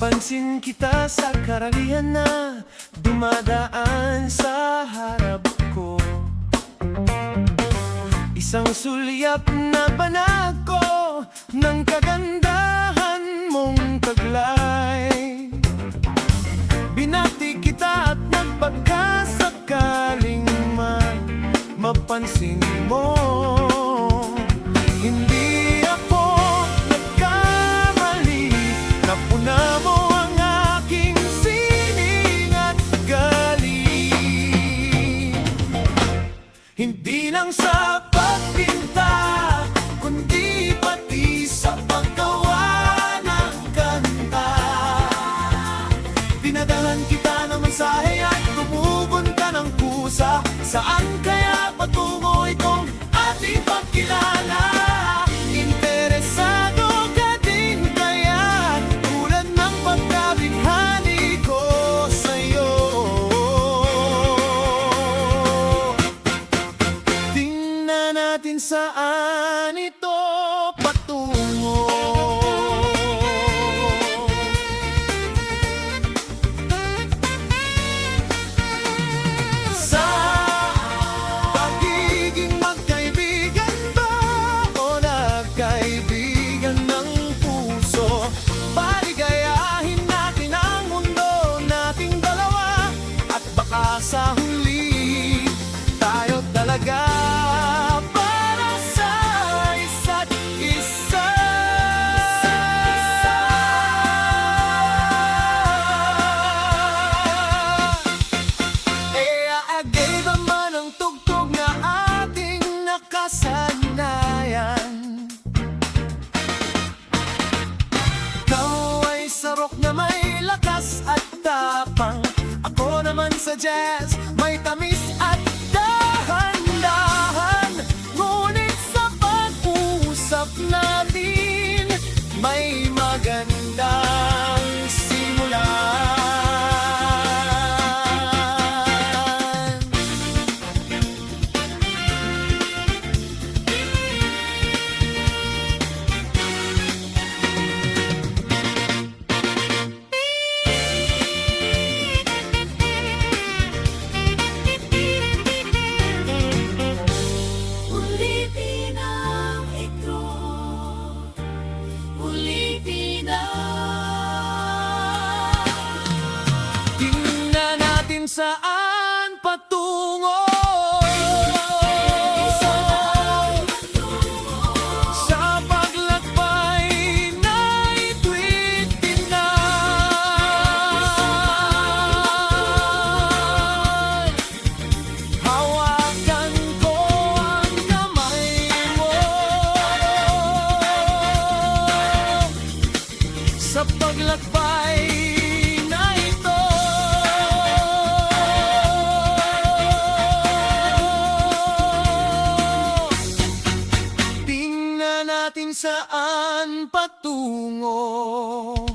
Napapansin kita sa karamihan na dumadaan sa harap ko. Isang sulyap na banag ko ng kagandahan mong taglay. Binati kita at nagpagkasakaling mapansin mo. Hindi ako nagkamali, napuna mo ang aking sining at galing. Hindi lang sa pagpinta, kundi pati sa paggawa ng kanta. Pinadalan kita ng mensahe at tumugon ka ng kusa. Saan kaya patungo itong ating pagkilala? Interesado ka din kaya tulad ng pagkabighani ko sa'yo? Tingnan natin saan ito patungo. Sa huli, tayo talaga para sa isa't isa. Agay naman ang tugtog na ating nakasanayan. Ikaw ay sarok na may lakas at tapang, ako naman sa jazz, may tamis at dahan-dahan. Ngunit sa pag-uusap natin, may magandang simulan. Saan patungo? Sa paglakbay na ito'y tinay. Hawakan ko ang kamay mo sa paglakbay na ito. Saan patungo?